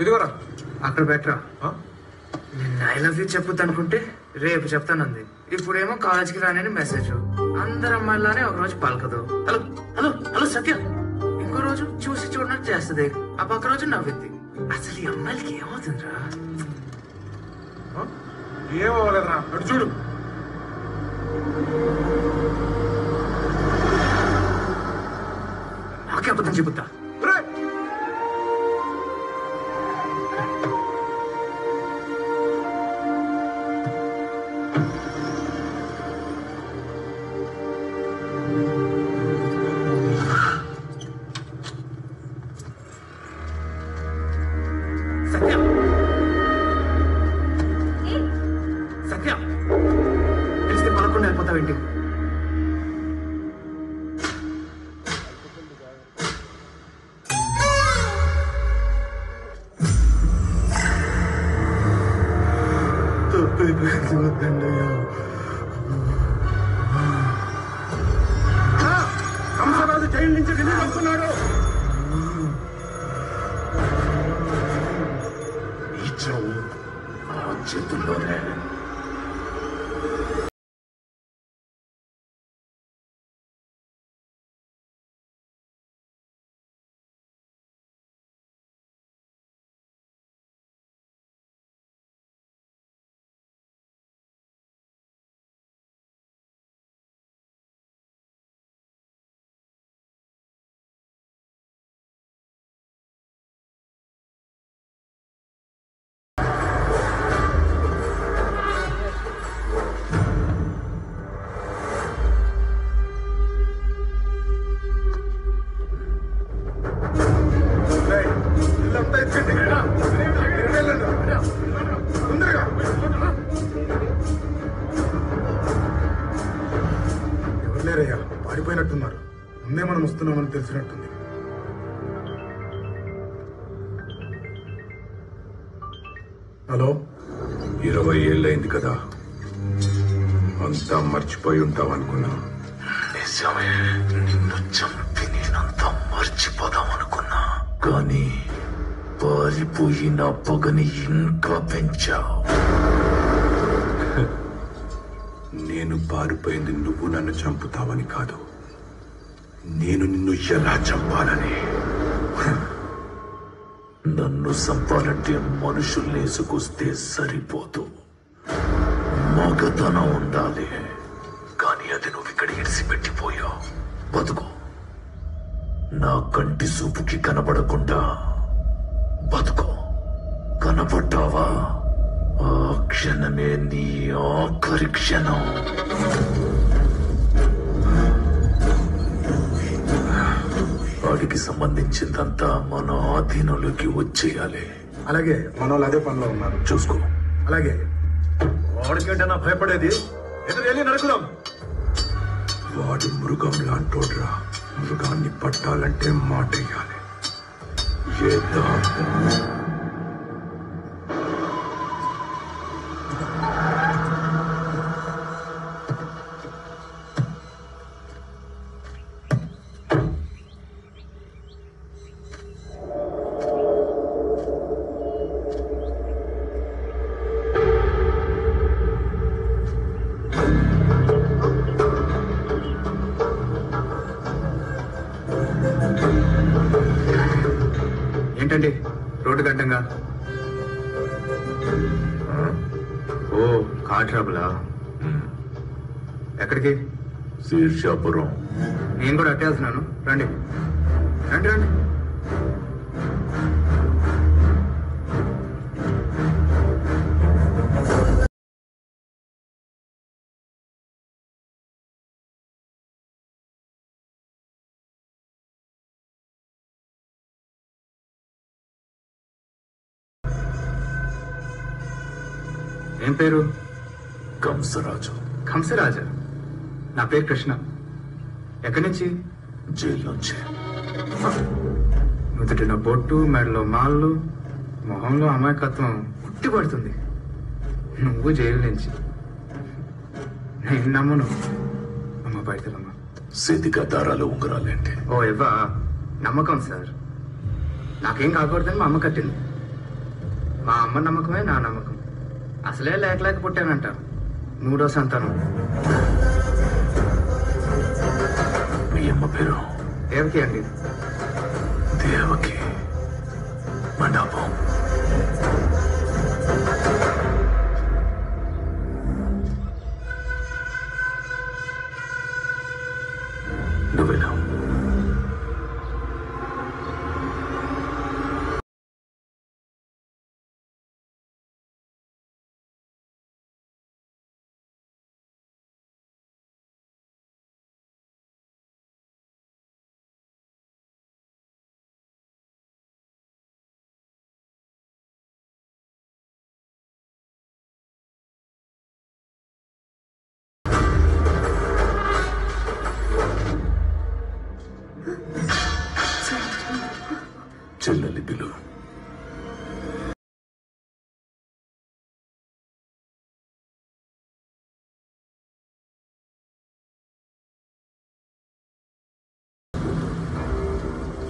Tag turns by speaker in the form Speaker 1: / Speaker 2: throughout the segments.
Speaker 1: ఇదిగోరా.
Speaker 2: అక్కడ బెటరా. నిన్న ఐ లవ్ యూ చెప్పొద్దు అనుకుంటే రేపు చెప్తానంది. ఇప్పుడేమో కాలేజ్కి రానని మెసేజ్. అందరు అమ్మాయిలానే ఒక రోజు పలకదు. హలో హలో హలో సత్య. ఇంకో రోజు చూసి చూడనట్టు చేస్తుంది. ఆ పక్క రోజు నవ్విద్ది. అసలు ఈ అమ్మాయిలకి ఏమవుతుందిరా?
Speaker 1: ఏమవ్వలేదురా, అటు చూడు.
Speaker 2: నాకే అబద్ధం చెబుతా. సత్య సత్య తెలిస్తే పలకుండా వెళ్ళిపోతావేంటి?
Speaker 1: కంసరాజు జైలు నుంచి రిలీజ్ అవుతున్నాడు.
Speaker 2: ఈ చావు ఆ చేతుల్లోనే.
Speaker 1: ఎవరులేరయ్యా, పారిపోయినట్టున్నారు. ముందే మనం వస్తున్నామని తెలిసినట్టుంది. హలో.
Speaker 3: 20 ఏళ్ళైంది కదా, అంతా మర్చిపోయి ఉంటావనుకున్నా.
Speaker 2: నిజమే, నిన్ను చంపి నేనంతా మర్చిపోదామనుకున్నా. కానీ పారిపోయి నా పగని ఇంకా పెంచావు.
Speaker 3: నేను పారిపోయింది నువ్వు నన్ను చంపుతావని కాదు, నేను నిన్ను ఎలా చంపాలని.
Speaker 2: నన్ను చంపాలంటే మనుషుల్ని వేసుకొస్తే సరిపోదు, మగతనం ఉండాలి. కానీ అది నువ్వు ఇక్కడ ఇడిసిపెట్టిపోయావు. బతుకు, నా కంటి చూపుకి కనబడకుండా బతుకు. కనపడ్డావా, ఆ క్షణమే నీ ఆఖరి క్షణం. వాడికి సంబంధించిందంతా మన ఆధీనంలోకి వచ్చేయాలి.
Speaker 1: అలాగే, మన వాళ్ళు అదే పనిలో ఉన్నారు.
Speaker 2: చూసుకో.
Speaker 1: అలాగే.
Speaker 3: వాడికంటే భయపడేది ఎదురెళ్ళి నరుకుదాం. వాడు మృగం లాంటోడ్రా. మృగాన్ని పట్టాలంటే మాటేయాలి.
Speaker 2: ఏంటండి రోడ్డు గడ్డంగా? ఓ, కార్ ట్రబులా? ఎక్కడికి?
Speaker 3: శీర్షాపురం.
Speaker 2: నేను కూడా అట్టేస్తున్నాను. రండి రండి రండి. ఏం పేరు?
Speaker 3: కంసరాజు.
Speaker 2: కంసరాజు? నా పేరు కృష్ణ. ఎక్కడి నుంచి?
Speaker 3: జైలు నుంచి.
Speaker 2: నుదుటిన బొట్టు, మెడలో మాళ్ళు, మొహంలో అమాయకత్వం ఉట్టి పడుతుంది. నువ్వు జైలు నుంచి. నేను నమ్మను. అమ్మ బయటలమ్మ.
Speaker 3: సేతిగా దారాలు ఉంగరాలేంటి?
Speaker 2: ఓ ఎవ్వా, నమ్మకం సార్. నాకేం కాకూడదని మా అమ్మ కట్టింది. మా అమ్మ నమ్మకమే నా నమ్మకం. అసలే లేక పుట్టానంట. 3వ సంతానం.
Speaker 3: మీ అమ్మ పేరు?
Speaker 2: దేవకి అండి.
Speaker 3: దేవకి మండపం. నువ్వేనా? చెల్లెలి పిలు.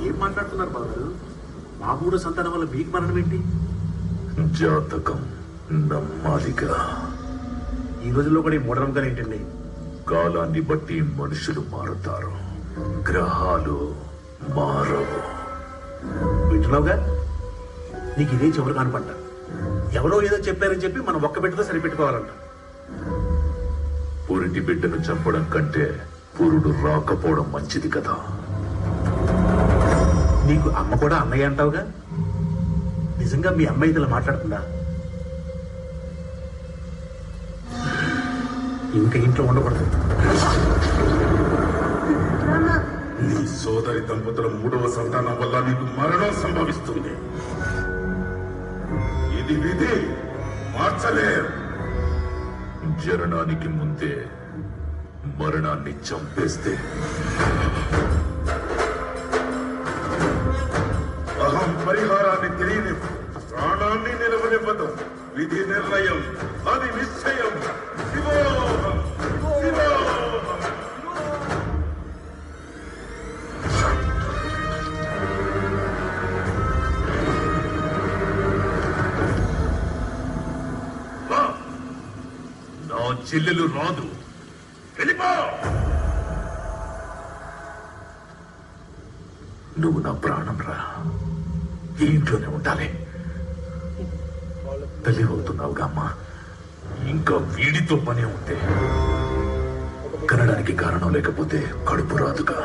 Speaker 4: ఏం మాట్లాడుతున్నారు బాబు? మా 3వ సంతానం వల్ల మీకు మరణం ఏంటి?
Speaker 3: జాతకం నమ్మాలిగా.
Speaker 4: ఈ రోజుల్లో కూడా ఈ మూఢనమ్మకాలు ఏంటండి?
Speaker 3: కాలాన్ని బట్టి మనుషులు మారుతారు, గ్రహాలు మారవు.
Speaker 4: వింటున్నావుగా? నీకు ఇదే చివరి కానిపంట. ఎవరో ఏదో చెప్పారని చెప్పి మనం ఒక్క బిడ్డతో సరిపెట్టుకోవాలంట.
Speaker 3: పురిటి బిడ్డను చంపడం కంటే పురుడు రాకపోవడం మంచిది కదా.
Speaker 4: నీకు అమ్మ కూడా అన్నయ్య అంటావుగా? నిజంగా మీ అమ్మాయి ఇలా మాట్లాడుతుందా? ఇంకా ఇంట్లో ఉండకూడదు.
Speaker 1: నీ సోదరి దంపతుల 3వ సంతానం వల్ల నీకు మరణం సంభవిస్తుంది. ఇది విధి, మార్చలేరు.
Speaker 3: జననానికి ముందే మరణాన్ని చంపేస్తే
Speaker 1: అహం పరిహారాన్ని తెలియని ప్రాణాన్ని నిలవనివ్వదు. విధి నిర్ణయం, అది నిశ్చయం. శివోహం, శివోహం.
Speaker 3: నా చెల్లెలు రాదు. వెళ్ళిపో. నువ్వు నా ప్రాణం రా. ఈ ఇంట్లోనే ఉండాలి. తల్లి అవుతున్నావుగా అమ్మా. ఇంకా వీడితో పనే ఉంటే కనడానికి కారణం లేకపోతే కడుపు రాదుగా.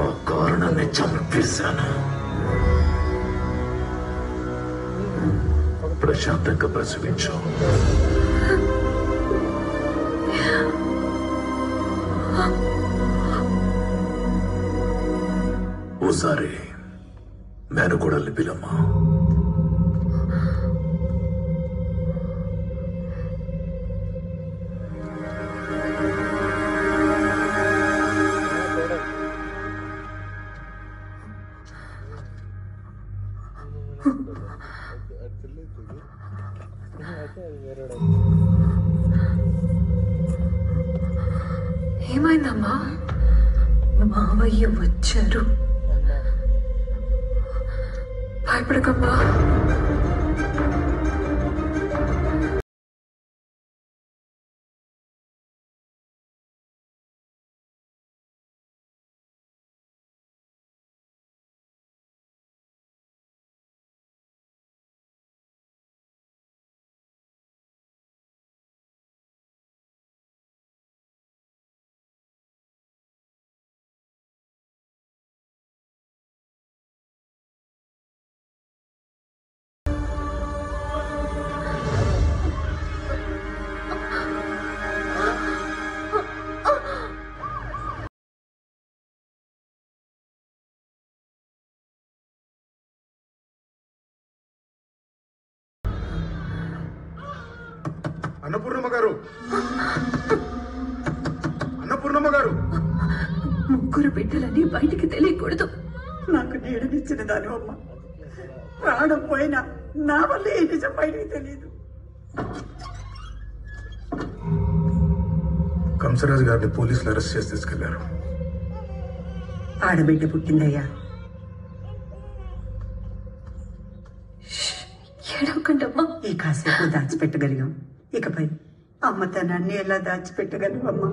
Speaker 3: ఆ కారణాన్ని చంపేశాను. ప్రశాంతంగా ప్రసవించు. ఓసారి మేనకోడల్ని పిలమ్మా.
Speaker 5: ఏమైందమ్మా? మావయ్య వచ్చారు. భయపడకమ్మా.
Speaker 1: అన్నపూర్ణమ్మ గారు, అన్నపూర్ణమ్మ గారు.
Speaker 5: 3 బిడ్డలని బయటికి తెలియకూడదు.
Speaker 6: నాకు నీడనిచ్చిన దాని అమ్మ. ప్రాణం పోయినా నా వల్ల ఏ నిజం బయటికి తెలియదు.
Speaker 1: కంసరాజు గారిని పోలీసులు అరెస్ట్ చేసి తీసుకెళ్లారు.
Speaker 6: ఆడబిడ్డ పుట్టిందయ్యా.
Speaker 5: చెప్పకండి అమ్మా.
Speaker 6: ఈ కాసేపు దాచిపెట్టగలిగాం, ఇకపై అమ్మతనాన్ని ఎలా దాచిపెట్టగలవమ్మా?